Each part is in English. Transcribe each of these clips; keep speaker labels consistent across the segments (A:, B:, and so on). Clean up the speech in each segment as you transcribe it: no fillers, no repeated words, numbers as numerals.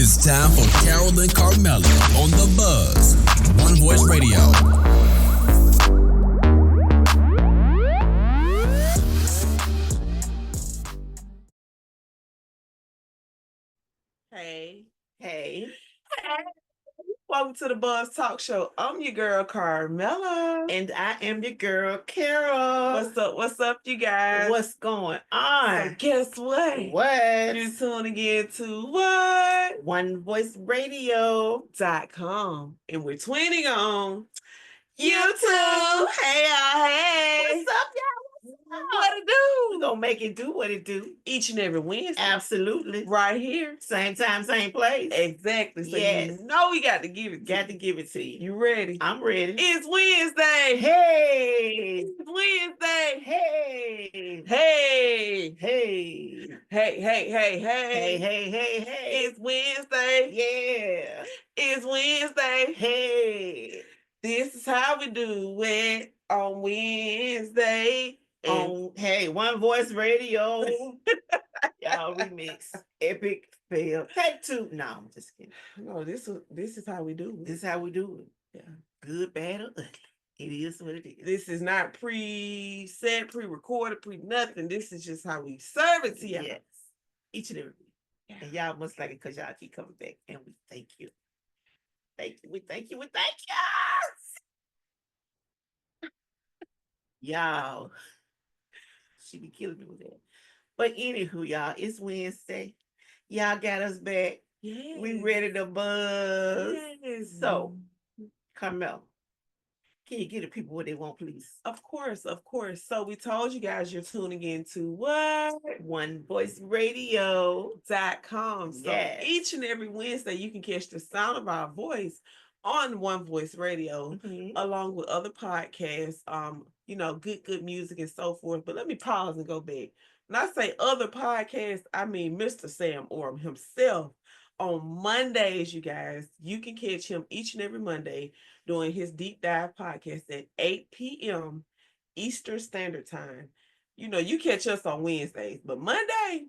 A: It's time for Carole and Carmella on The Buzz, One Voice Radio.
B: Hey. Welcome to the Buzz Talk Show. I'm your girl, Carmella.
C: And I am your girl, Carole.
B: What's up, you guys?
C: What's going on?
B: So guess what?
C: What?
B: You're tuning in to what?
C: OneVoiceRadio.com.
B: And we're twinning on YouTube. Hey, y'all, hey.
C: What's up, y'all?
B: What it do?
C: We're gonna make it do what it do.
B: Each and every Wednesday.
C: Absolutely.
B: Right here.
C: Same time, same place.
B: Exactly. So
C: yes.
B: You know we got to give it to
C: Got to give it to you.
B: You ready?
C: I'm ready.
B: It's Wednesday.
C: Hey.
B: It's Wednesday.
C: Hey.
B: Hey.
C: Hey.
B: Hey.
C: Hey.
B: It's Wednesday.
C: Yeah.
B: It's Wednesday.
C: Hey.
B: This is how we do it on Wednesday.
C: Hey, One Voice Radio. Y'all remix. Epic fail. Take two. No, I'm just kidding.
B: No, this is how we do it.
C: This is how we do it.
B: Yeah.
C: Good, bad, or ugly. It is what it is.
B: This is not pre-set, pre-recorded, pre-nothing. This is just how we serve it to y'all.
C: Yes. Each and every week. Yeah. And y'all must like it because y'all keep coming back. And we thank you. Thank you. We thank you. Y'all. She be killing me with that. But anywho, y'all, it's Wednesday. Y'all got us back.
B: Yes.
C: We ready to buzz.
B: Yes.
C: So, Carmella, can you give the people what they want, please?
B: Of course. So we told you guys you're tuning in to what?
C: OneVoiceRadio.com.
B: So each and every Wednesday, you can catch the sound of our voice on One Voice Radio, along with other podcasts, good music and so forth. But let me pause and go back. When I say other podcasts, I mean Mr. Sam Orm himself. On Mondays, you guys, you can catch him each and every Monday doing his deep dive podcast at 8 p.m. Eastern Standard Time. You catch us on Wednesdays, but Monday,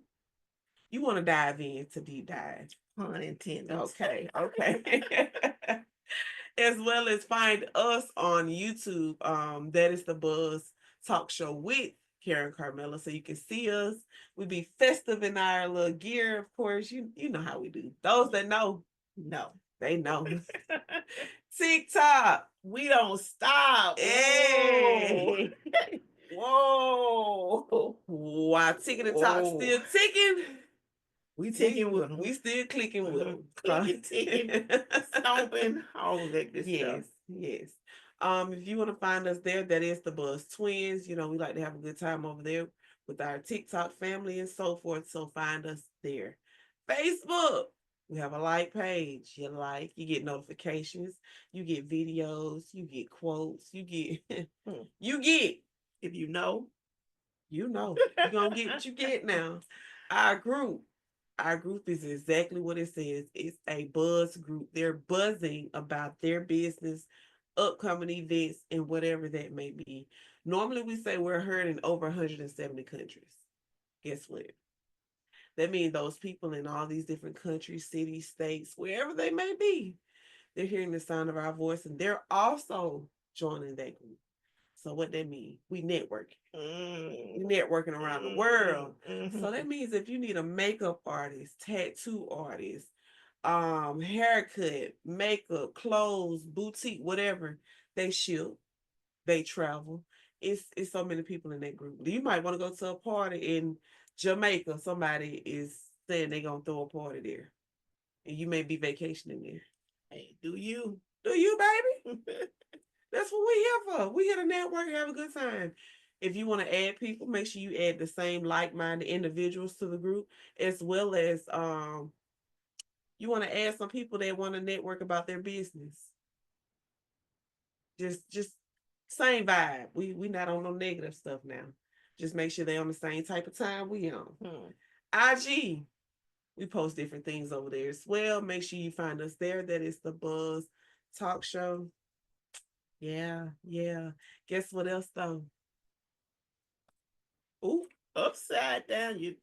B: you want to dive into deep dive.
C: Pun intended.
B: Okay. As well as find us on YouTube. That is the Buzz Talk Show with Carole and Carmella. So you can see us. We be festive in our little gear, of course. You know how we do. Those that know, they know. TikTok.
C: We don't stop.
B: Hey.
C: Whoa.
B: While Ticking and Talk still ticking.
C: We ticking with them.
B: We still clicking with them.
C: Ticking, stomping, all of that good stuff.
B: Yes. If you want to find us there, that is the Buzz Twins. We like to have a good time over there with our TikTok family and so forth. So find us there. Facebook. We have a like page. You get notifications, you get videos, you get quotes, you get. If you know, you're gonna get what you get now. Our group is exactly what it says. It's a buzz group. They're buzzing about their business, upcoming events, and whatever that may be. Normally, we say we're heard in over 170 countries. Guess what? That means those people in all these different countries, cities, states, wherever they may be, they're hearing the sound of our voice, and they're also joining that group. So what that means? We networking. We networking around the world. So that means if you need a makeup artist, tattoo artist, haircut, makeup, clothes, boutique, whatever, they ship, they travel. It's so many people in that group. You might want to go to a party in Jamaica. Somebody is saying they're gonna throw a party there, and you may be vacationing there.
C: Hey, do you,
B: baby? That's what we here for. We here to network and have a good time. If you want to add people, make sure you add the same like-minded individuals to the group, as well as you want to add some people that want to network about their business. Just same vibe. We not on no negative stuff now. Just make sure they're on the same type of time we on. IG, we post different things over there as well. Make sure you find us there. That is the Buzz Talk Show. Yeah. Guess what else though?
C: Ooh, upside down. Okay,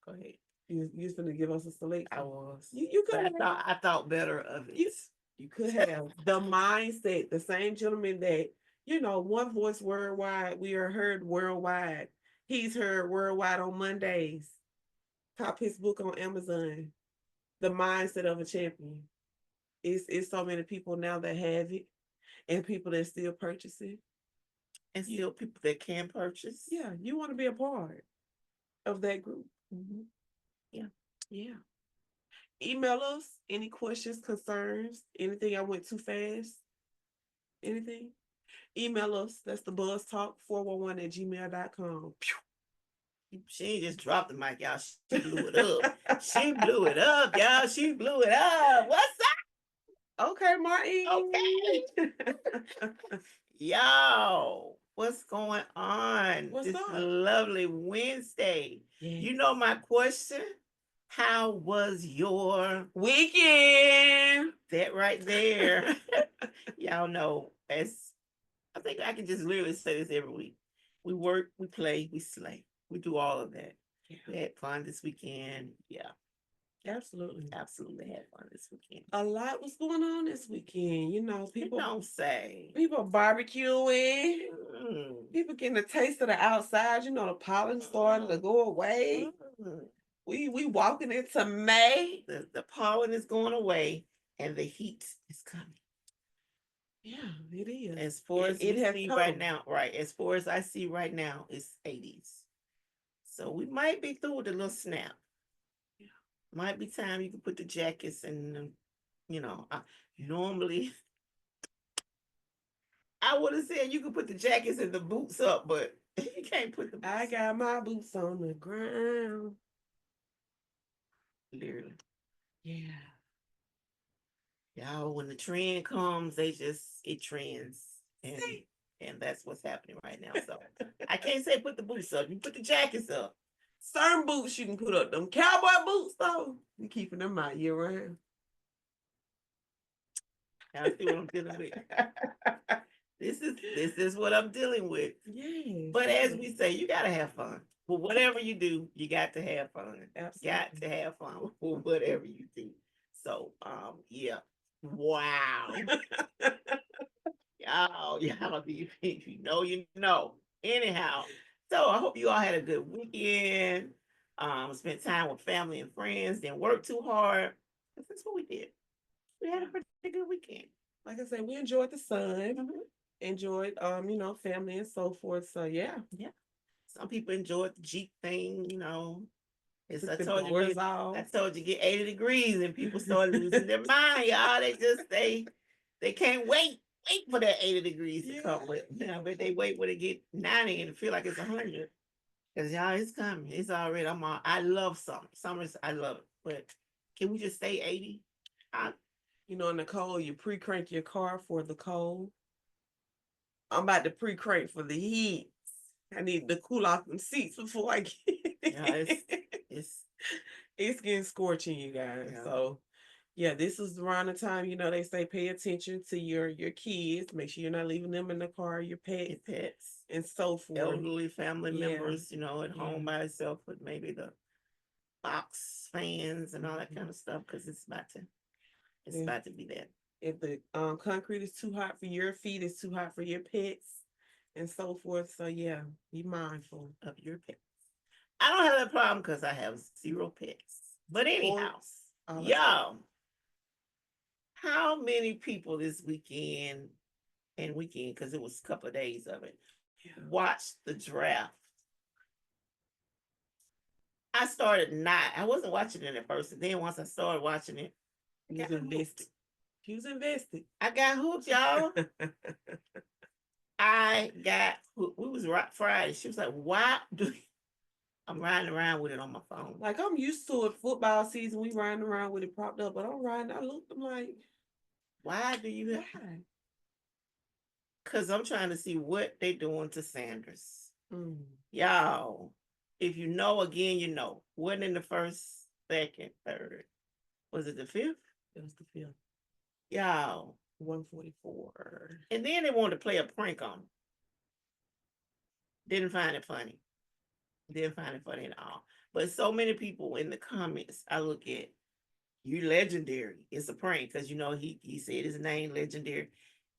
C: go ahead.
B: You was gonna give us a selection.
C: I was.
B: You could have.
C: I thought better of it.
B: You could have the mindset, the same gentleman that, One Voice Worldwide, we are heard worldwide. He's heard worldwide on Mondays. Cop his book on Amazon. The mindset of a champion. It's so many people now that have it, and people that still purchase it.
C: And still people that can purchase.
B: Yeah, you want to be a part of that group.
C: Mm-hmm. Yeah.
B: Yeah. Email us any questions, concerns, anything I went too fast, anything. Email us. That's the buzztalk411@gmail.com.
C: She ain't just dropped the mic, y'all. She blew it up. She blew it up, y'all. She blew it up. What's up?
B: Okay, Martin.
C: Okay. Yo, what's going on?
B: What's
C: this
B: up?
C: Lovely Wednesday.
B: Yes.
C: You know my question? How was your
B: weekend?
C: That right there. Y'all know, I think I can just literally say this every week. We work, we play, we slay. We do all of that.
B: Yeah.
C: We had fun this weekend. Yeah.
B: Absolutely.
C: Absolutely had fun this weekend.
B: A lot was going on this weekend. People
C: don't say.
B: People barbecuing. People getting a taste of the outside. The pollen starting to go away. We walking into May.
C: The pollen is going away and the heat is coming.
B: Yeah, it is.
C: As far as it has right now, right? As far as I see right now, it's 80s. So we might be through with a little snap. Yeah. Might be time you can put the jackets and, normally I would have said you could put the jackets and the boots up, but you can't put the boots.
B: I got my boots on the ground.
C: Literally.
B: Yeah.
C: Y'all, when the trend comes, it trends. And that's what's happening right now. So I can't say put the boots up. You put the jackets up.
B: Certain boots you can put up. Them cowboy boots, though, you keeping them out year round.
C: Y'all see what I'm dealing with? This is what I'm dealing with.
B: Yes.
C: But as we say, you gotta have fun. For whatever you do, you got to have fun.
B: Absolutely.
C: Got to have fun for whatever you do. So yeah. Wow. y'all, if you know, you know. Anyhow, so I hope you all had a good weekend. Spent time with family and friends, didn't work too hard. That's what we did. We had a pretty good weekend.
B: Like I said, we enjoyed the sun, enjoyed family and so forth. So yeah.
C: Some people enjoyed the Jeep thing, It's, I
B: I
C: told you get 80 degrees and people start losing their mind, y'all. They can't wait for that 80 degrees to come. But they wait when it get 90 and it feel like it's 100. Because y'all, it's coming. It's already. I love summer. Summers, I love it. But can we just stay 80?
B: In the cold, you pre-crank your car for the cold. I'm about to pre-crank for the heat. I need to cool off them seats before I get it's getting scorching, you guys. Yeah. So this is around the time, they say pay attention to your kids. Make sure you're not leaving them in the car, your pets and so forth.
C: Elderly family members, at home by itself with maybe the box fans and all that kind of stuff, because it's about to be that. If
B: the concrete is too hot for your feet, it's too hot for your pets and so forth. So be mindful
C: of your pets. I don't have that problem because I have 0 pets. But anyhow, y'all, how many people this weekend, because it was a couple of days of it, watched the draft? I started I wasn't watching it at first, and then once I started watching it,
B: you was invested. She was invested.
C: I got hooked, y'all. We was Friday. She was like, why do I'm riding around with it on my phone.
B: Like, I'm used to it. Football season, we riding around with it propped up, but I'm like,
C: why do you have? Because I'm trying to see what they doing to Sanders. Y'all, if you know, again, you know. Wasn't in the first, second, third. Was it the 5th?
B: It was the 5th.
C: Y'all.
B: 144.
C: And then they wanted to play a prank on him. Didn't find it funny. Didn't find it funny at all. But so many people in the comments, I look at, you legendary. It's a prank because he said his name legendary.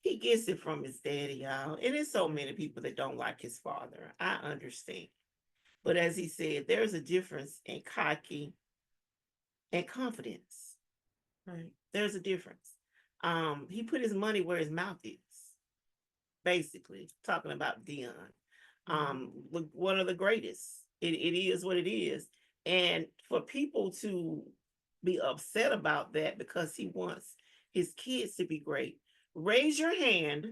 C: He gets it from his daddy, y'all. And there's so many people that don't like his father. I understand. But as he said, there's a difference in cocky and confidence.
B: Right.
C: There's a difference. He put his money where his mouth is, basically, talking about Dion. One of the greatest. It is what it is. And for people to be upset about that because he wants his kids to be great, raise your hand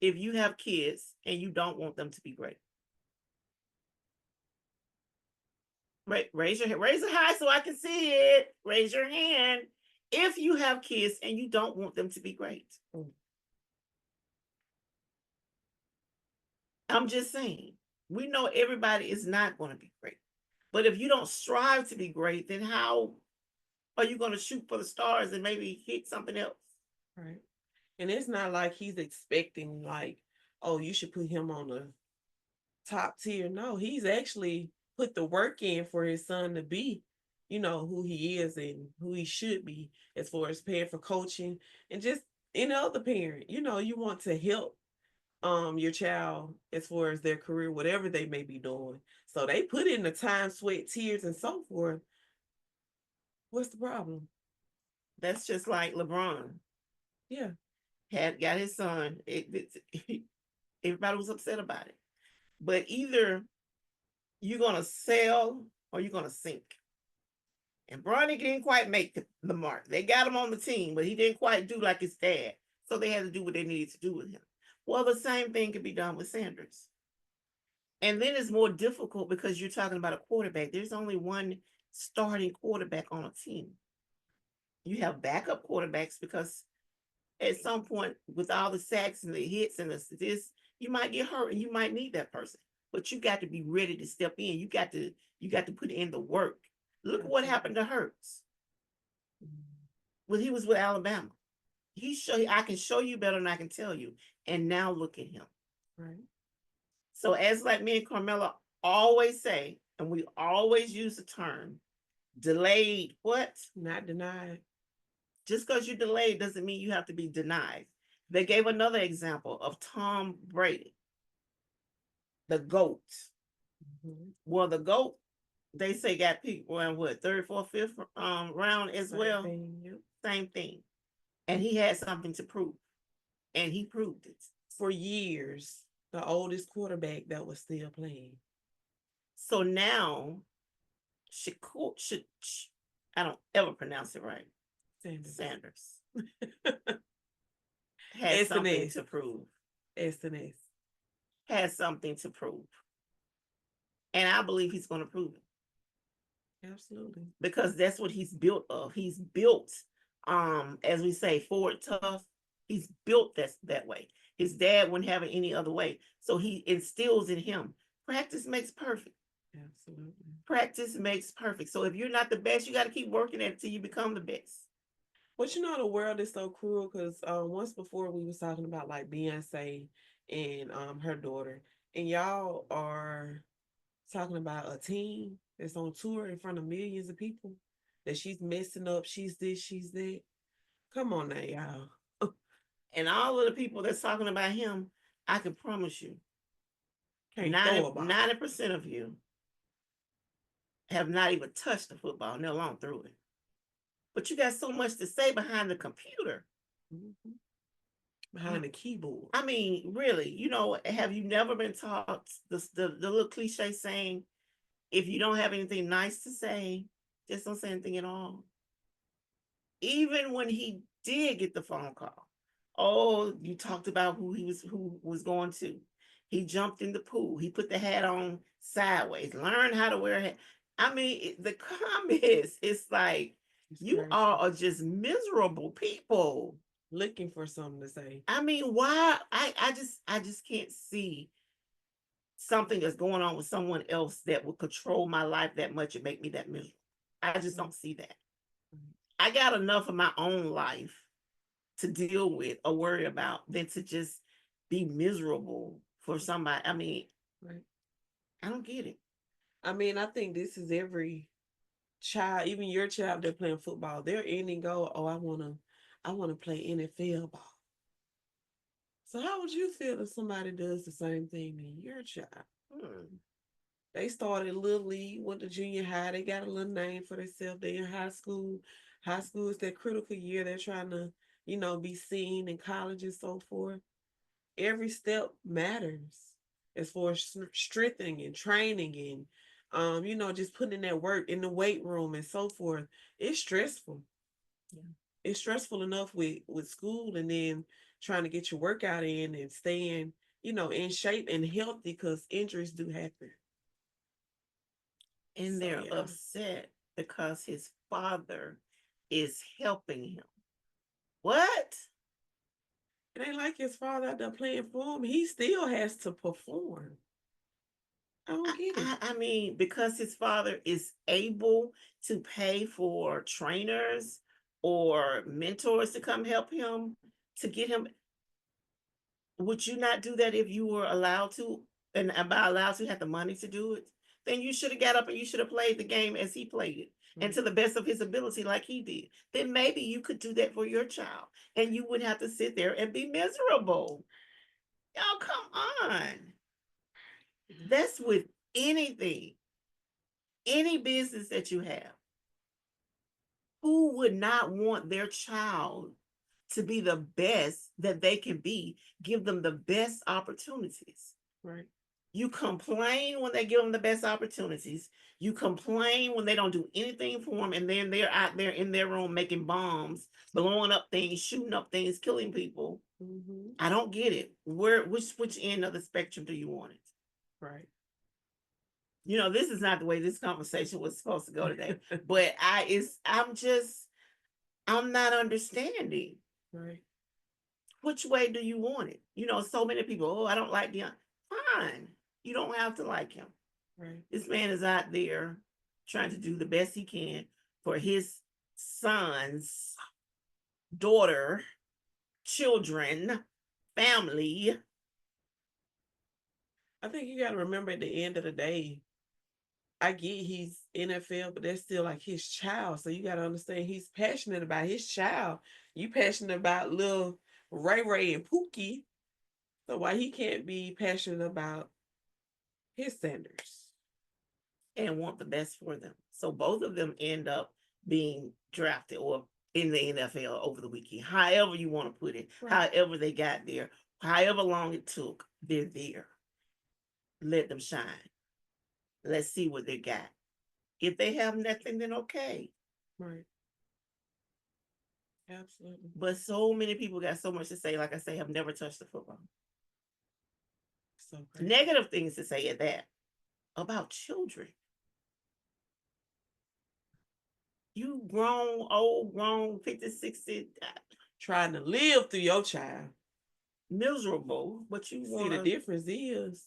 C: if you have kids and you don't want them to be great. Raise your hand, raise it high so I can see it. Raise your hand if you have kids and you don't want them to be great. I'm just saying, we know everybody is not going to be great. But if you don't strive to be great, then how are you going to shoot for the stars and maybe hit something else?
B: Right. And it's not like he's expecting, like, oh, you should put him on the top tier. No, he's actually put the work in for his son to be, who he is and who he should be as far as paying for coaching and just any other parent. You want to help your child as far as their career, whatever they may be doing. So they put in the time, sweat, tears, and so forth. What's the problem?
C: That's just like LeBron.
B: Yeah.
C: Got his son. Everybody was upset about it. But either you're going to sell or you're going to sink. And Bronny didn't quite make the mark. They got him on the team, but he didn't quite do like his dad. So they had to do what they needed to do with him. Well, the same thing could be done with Sanders. And then it's more difficult because you're talking about a quarterback. There's only one starting quarterback on a team. You have backup quarterbacks because at some point, with all the sacks and the hits and this, you might get hurt and you might need that person. But you got to be ready to step in. You got to put in the work. Look at what happened to Hurts when he was with Alabama. I can show you better than I can tell you. And now look at him.
B: Right.
C: So as like me and Carmella always say, and we always use the term, delayed what?
B: Not denied.
C: Just because you're delayed doesn't mean you have to be denied. They gave another example of Tom Brady, the GOAT. Mm-hmm. Well, the GOAT, they say got people in what, third, fourth, fifth round as well. Same thing. And he had something to prove. And he proved it.
B: For years, the oldest quarterback that was still playing.
C: So now, I don't ever pronounce it right. Sanders. Has something to prove.
B: SNS.
C: Has something to prove. And I believe he's going to prove it.
B: Absolutely.
C: Because that's what he's built of. He's built, as we say, forward tough. He's built that way. His dad wouldn't have it any other way. So he instills in him. Practice makes perfect.
B: Absolutely. Practice makes perfect.
C: So if you're not the best, you got to keep working at it until you become the best.
B: But the world is so cruel because once before we was talking about like Beyonce and her daughter, and y'all are talking about a team that's on tour in front of millions of people that she's messing up, she's this, she's that. Come on now, y'all.
C: And all of the people that's talking about him, I can promise you, 90% of you have not even touched the football, let alone threw it. But you got so much to say behind the computer.
B: Mm-hmm. Behind the keyboard.
C: I mean, really, have you never been taught the little cliche saying, if you don't have anything nice to say, just don't say anything at all? Even when he did get the phone call, you talked about who was going to. He jumped in the pool. He put the hat on sideways, learned how to wear a hat. I mean, the comments, it's like, you all are just miserable people.
B: Looking for something to say.
C: I mean, why? I just can't see something that's going on with someone else that will control my life that much and make me that miserable. I just don't see that. I got enough of my own life to deal with or worry about than to just be miserable for somebody. I mean, I don't get it.
B: I mean, I think this is every child, even your child, they're playing football. Their ending goal, oh, I wanna play NFL ball. So how would you feel if somebody does the same thing to your child?
C: Hmm.
B: They started little league, went to junior high. They got a little name for themselves. They in high school. High school is that critical year. They're trying to, be seen in college and so forth. Every step matters as far as strengthening and training and, just putting in that work in the weight room and so forth. It's stressful.
C: Yeah.
B: It's stressful enough with school and then trying to get your workout in and staying, in shape and healthy because injuries do happen.
C: And
B: So
C: they're
B: yeah.
C: upset because his father is helping him. What?
B: It ain't like his father out there playing for him. He still has to perform. I don't get it.
C: I mean, because his father is able to pay for trainers or mentors to come help him to get him, would you not do that if you were allowed to? And by allowed to have the money to do it, then you should have got up and you should have played the game as he played it and
B: Right.
C: to the best of his ability, like he did. Then maybe you could do that for your child and you wouldn't have to sit there and be miserable. Y'all, come on. That's with anything, any business that you have. Who would not want their child to be the best that they can be? Give them the best opportunities.
B: Right.
C: You complain when they give them the best opportunities. You complain when they don't do anything for them, and then they're out there in their room making bombs, blowing up things, shooting up things, killing people.
B: Mm-hmm.
C: I don't get it. Which end of the spectrum do you want it?
B: Right.
C: This is not the way this conversation was supposed to go today. But I'm not understanding.
B: Right.
C: Which way do you want it? So many people, oh, I don't like Deion. Fine. You don't have to like him.
B: Right.
C: This man is out there trying to do the best he can for his sons, daughter, children, family.
B: I think you got to remember at the end of the day, I get he's NFL, but that's still like his child. So you got to understand he's passionate about his child. You passionate about little Ray Ray and Pookie. So why he can't be passionate about his Sanders?
C: And want the best for them. So both of them end up being drafted or in the NFL over the weekend. However you want to put it,
B: Right.
C: however they got there, however long it took, they're there. Let them shine. Let's see what they got. If they have nothing, then okay.
B: Right. Absolutely.
C: But so many people got so much to say, like I say, have never touched the football.
B: So crazy.
C: Negative things to say at that about children. You grown, old, grown, 50, 60,
B: Trying to live through your child.
C: miserable, but you
B: See, the
C: want to.
B: difference is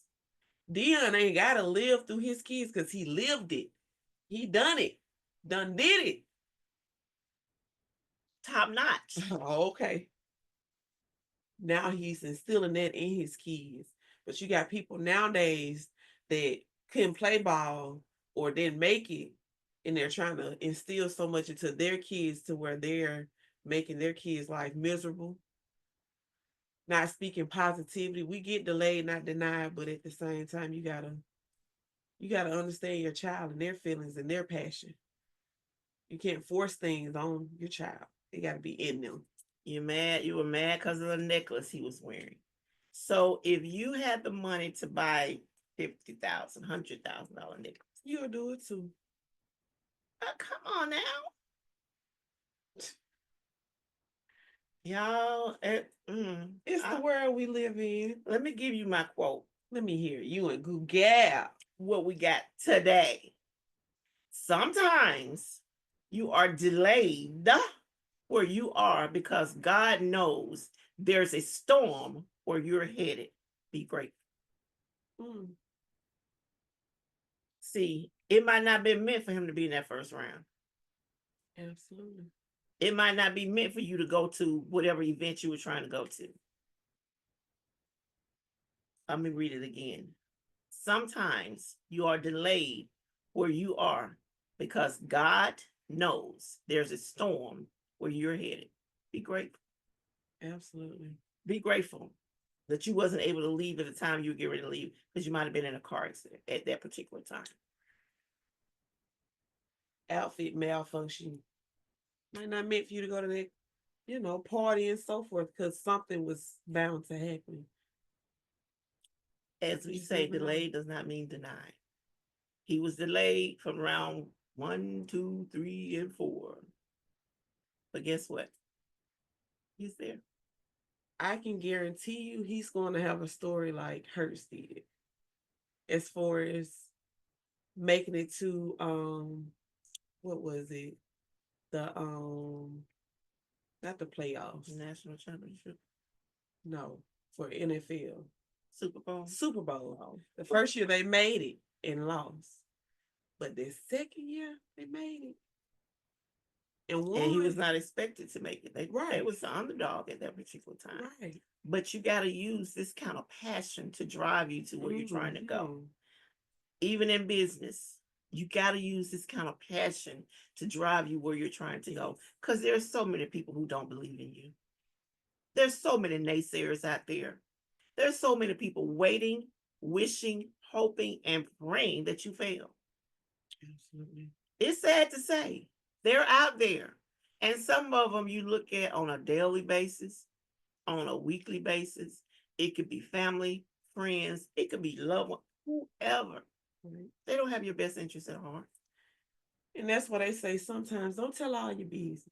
B: Dion ain't got to live through his kids because he lived it. He done it. Done did it.
C: Top notch.
B: Okay. Now he's instilling that in his kids. But you got people nowadays that couldn't play ball or didn't make it, and they're trying to instill so much into their kids to where they're making their kids' life miserable. Not speaking positivity. We get delayed, not denied, but at the same time, you gotta understand your child and their feelings and their passion. You can't force things on your child. It gotta be in them.
C: You're mad. You were mad because of the necklace he was wearing. So if you had the money to buy $50,000, $100,000 necklace,
B: You'll do it too.
C: come on now, y'all.
B: It's the world we live in.
C: Let me give you my quote.
B: Let me hear you and Google.
C: What we got today. Sometimes you are delayed where you are because God knows there's a storm where you're headed. Be grateful.
B: Mm.
C: See, it might not be meant for him to be in that first round.
B: Absolutely.
C: It might not be meant for you to go to whatever event you were trying to go to. Let me read it again. Sometimes you are delayed where you are, because God knows there's a storm where you're headed. Be grateful.
B: Absolutely.
C: Be grateful that you wasn't able to leave at the time you were getting ready to leave, because you might have been in a car accident at that particular time.
B: Outfit malfunction. Might not meant for you to go to that, party and so forth, because something was bound to happen.
C: As we say, delayed does not mean denied. He was delayed from round 1, 2, 3, and 4. But guess what? He's there.
B: I can guarantee you he's going to have a story like Hurst did, as far as making it to what was it? The not the playoffs.
C: National championship.
B: No, for NFL.
C: Super Bowl.
B: Super Bowl. The first year they made it and lost. But the second year they made it. And
C: he was not expected to make it. They
B: right.
C: was the underdog at that particular time.
B: Right.
C: But you got to use this kind of passion to drive you to where you're trying to go. Even in business, you got to use this kind of passion to drive you where you're trying to go. Because there's so many people who don't believe in you. There's so many naysayers out there. There's so many people waiting, wishing, hoping, and praying that you fail.
B: Absolutely.
C: It's sad to say. They're out there. And some of them you look at on a daily basis, on a weekly basis. It could be family, friends. It could be loved ones, whoever. Right. They don't have your best interest at heart.
B: And that's why they say sometimes don't tell all your business.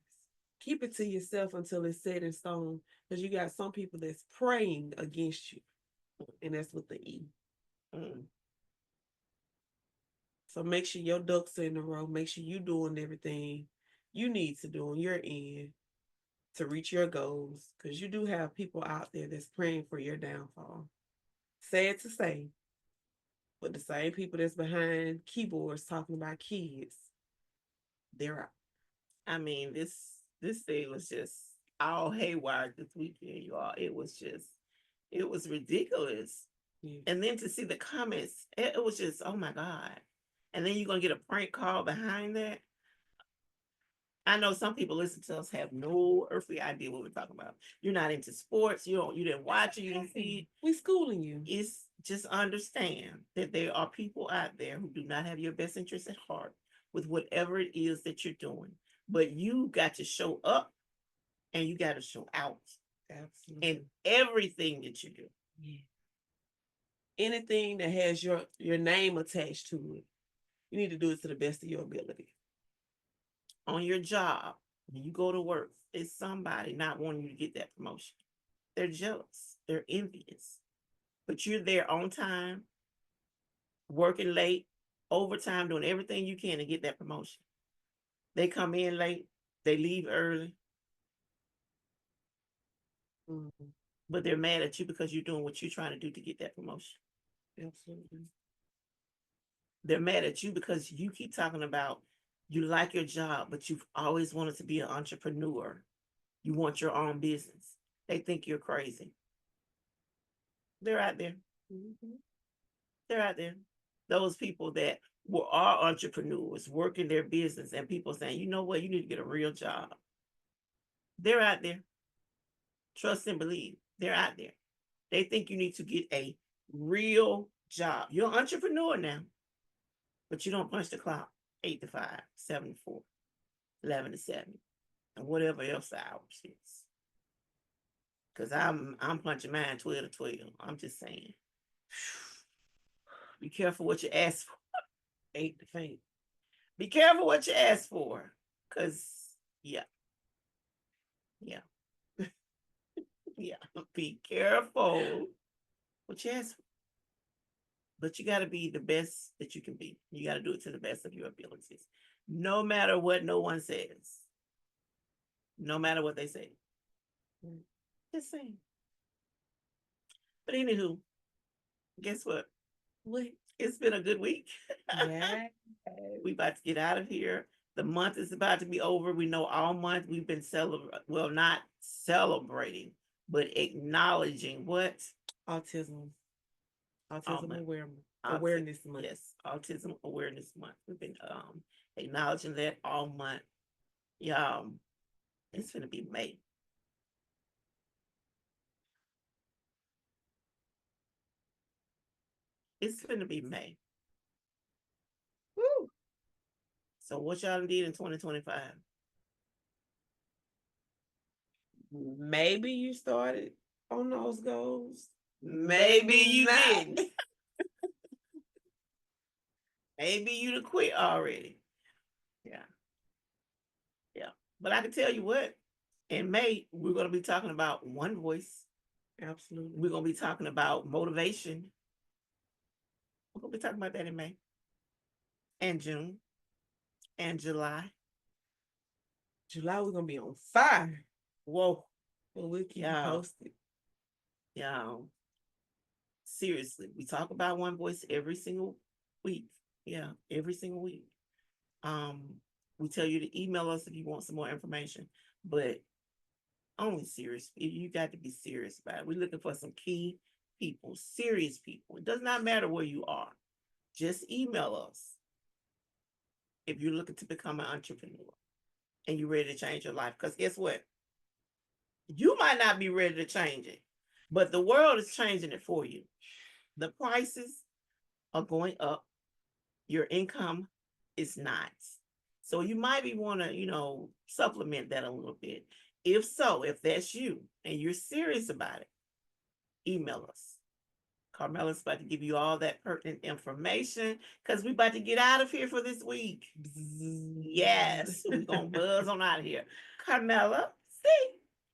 B: Keep it to yourself until it's set in stone. Because you got some people that's praying against you. And that's with the E. So make sure your ducks are in a row. Make sure you're doing everything you need to do on your end to reach your goals. Because you do have people out there that's praying for your downfall. Sad to say, but the same people that's behind keyboards talking about kids, they're out.
C: I mean, this thing was just all haywire this weekend, you all. It was ridiculous. Yes. And then to see the comments, it was just, oh my God. And then you're going to get a prank call behind that. I know some people listen to us have no earthly idea what we're talking about. You're not into sports. You didn't watch it. You didn't see it.
B: We schooling you.
C: It's just understand that there are people out there who do not have your best interest at heart with whatever it is that you're doing. But you got to show up and you got to show out.
B: Absolutely.
C: In everything that you do.
B: Yeah. Anything that has your name attached to it, you need to do it to the best of your ability.
C: On your job, when you go to work, it's somebody not wanting you to get that promotion. They're jealous. They're envious. But you're there on time, working late, overtime, doing everything you can to get that promotion. They come in late. They leave early. Mm-hmm. But they're mad at you because you're doing what you're trying to do to get that promotion.
B: Absolutely.
C: They're mad at you because you keep talking about you like your job, but you've always wanted to be an entrepreneur. You want your own business. They think you're crazy. They're out there. Mm-hmm. They're out there. Those people that are entrepreneurs working their business and people saying, you know what, you need to get a real job. They're out there. Trust and believe. They're out there. They think you need to get a real job. You're an entrepreneur now, but you don't punch the clock 8 to 5, 7 to 4, 11 to 7, and whatever else the hours is. Because I'm punching mine 12 to 12. I'm just saying. Be careful what you ask for. 8 to faint. Be careful what you ask for. Because, yeah. Yeah. Yeah. Be careful what you ask for. But you got to be the best that you can be. You got to do it to the best of your abilities. No matter what no one says. No matter what they say. Just saying. But anywho, guess what?
B: What?
C: It's been a good week.
B: Yeah.
C: We about to get out of here. The month is about to be over. We know all month we've been not celebrating, but acknowledging what?
B: Autism. Autism awareness. Awareness Month.
C: Yes, Autism Awareness Month. We've been acknowledging that all month. Y'all, it's gonna be May. It's gonna be May.
B: Woo.
C: So what y'all did in 2025?
B: Maybe you started on those goals.
C: Maybe you
B: not.
C: didn't. Maybe you done quit already. Yeah. Yeah. But I can tell you what, in May, we're gonna be talking about one voice.
B: Absolutely.
C: We're gonna be talking about motivation. We're gonna be talking about that in May and June and July.
B: July, we're gonna be on fire.
C: Whoa.
B: Well, we'll keep you
C: Yeah.
B: posted.
C: Yeah. Seriously, we talk about one voice every single week. Yeah, every single week. We tell you to email us if you want some more information, but only serious. You got to be serious about it. We're looking for some key people, serious people. It does not matter where you are. Just email us if you're looking to become an entrepreneur and you're ready to change your life. Because guess what? You might not be ready to change it, but the world is changing it for you. The prices are going up. Your income is not. So you might be want to, supplement that a little bit. If so, if that's you and you're serious about it, email us. Carmella's about to give you all that pertinent information because we're about to get out of here for this week. Yes, we're going to buzz on out of here. Carmella, see,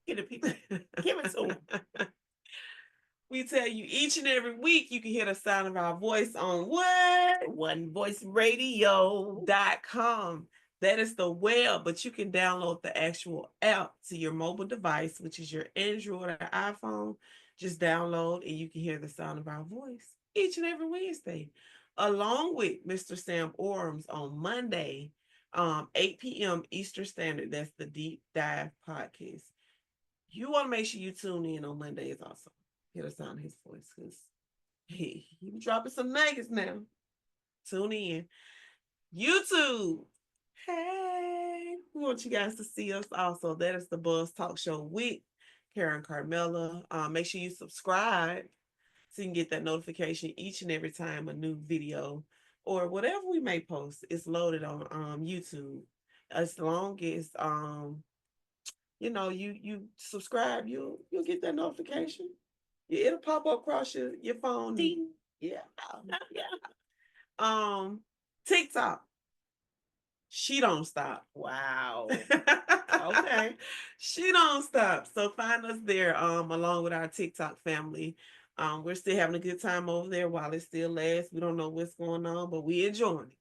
C: get the people, give it to them.
B: We tell you each and every week you can hear the sound of our voice on what?
C: OneVoiceRadio.com.
B: That is the web, but you can download the actual app to your mobile device, which is your Android or iPhone. Just download and you can hear the sound of our voice each and every Wednesday, along with Mr. Sam Orms on Monday, 8 p.m. Eastern Standard. That's the Deep Dive Podcast. You want to make sure you tune in on Mondays also. Hear the sound of his voice because he be dropping some nuggets now. Tune in. YouTube. Hey, we want you guys to see us also. That is the Buzz Talk Show with Carole and Carmella. Make sure you subscribe so you can get that notification each and every time a new video or whatever we may post is loaded on YouTube. As long as you subscribe, you'll get that notification. It'll pop up across your phone.
C: Ding.
B: Yeah. TikTok. She don't stop.
C: Wow. Okay.
B: She don't stop. So find us there, along with our TikTok family. We're still having a good time over there while it still lasts. We don't know what's going on, but we enjoying it.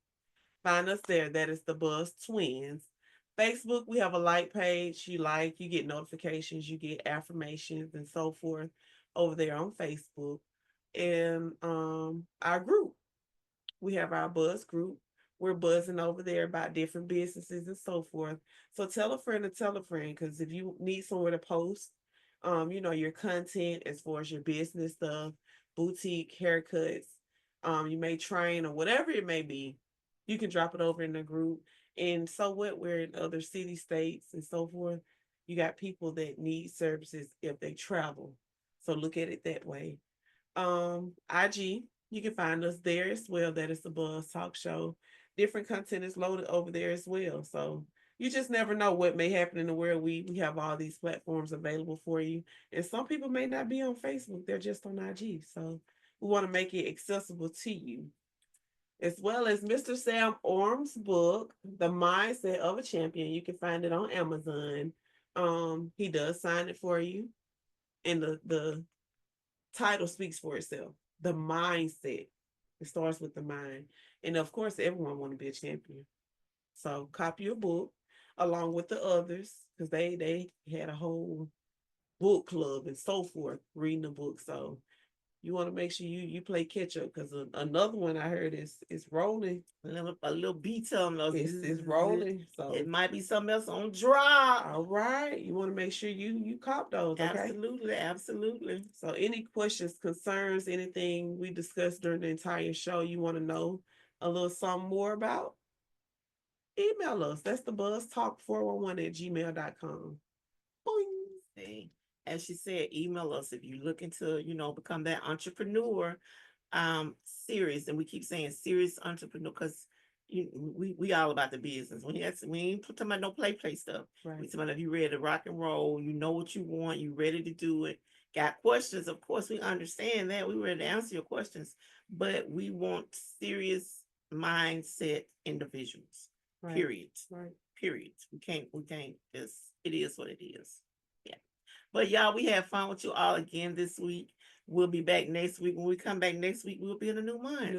B: Find us there. That is the Buzz Twins. Facebook, we have a like page. You get notifications, you get affirmations and so forth over there on Facebook. And our group, we have our Buzz group. We're buzzing over there about different businesses and so forth. So tell a friend to tell a friend, because if you need somewhere to post, your content as far as your business stuff, boutique haircuts, you may train or whatever it may be, you can drop it over in the group. And so what? We're in other city states and so forth. You got people that need services if they travel. So look at it that way. IG, you can find us there as well. That is the Buzz Talk Show. Different content is loaded over there as well. So you just never know what may happen in the world. We have all these platforms available for you. And some people may not be on Facebook. They're just on IG. So we want to make it accessible to you. As well as Mr. Sam Orm's book, The Mindset of a Champion. You can find it on Amazon. He does sign it for you. And the title speaks for itself. The mindset. It starts with the mind. And of course, everyone want to be a champion. So copy your book along with the others, because they had a whole book club and so forth reading the book. So you want to make sure you play catch up, because another one I heard is rolling.
C: A little beat on us.
B: It's rolling. So
C: it might be something else on drop.
B: All right. You want to make sure you cop those. Okay?
C: Absolutely.
B: So any questions, concerns, anything we discussed during the entire show you want to know a little something more about, email us. That's the buzztalk411@gmail.com.
C: Boing. As she said, email us if you're looking to, become that entrepreneur serious. And we keep saying serious entrepreneur, because we all about the business. We ain't talking about no play stuff.
B: Right.
C: We talking about if you ready to rock and roll, you know what you want, you ready to do it. Got questions, of course, we understand that. We ready to answer your questions, but we want serious mindset individuals.
B: Right.
C: Period.
B: Right.
C: Period. We can't just, it is what it is. Yeah. But y'all, we had fun with you all again this week. We'll be back next week. When we come back next week, we'll be in a new month.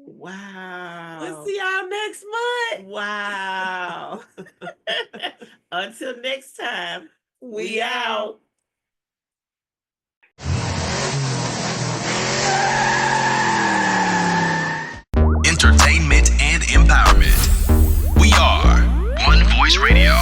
C: Wow.
B: We'll see y'all next month.
C: Wow. Until next time, we out.
A: Entertainment and empowerment. We are One Voice Radio.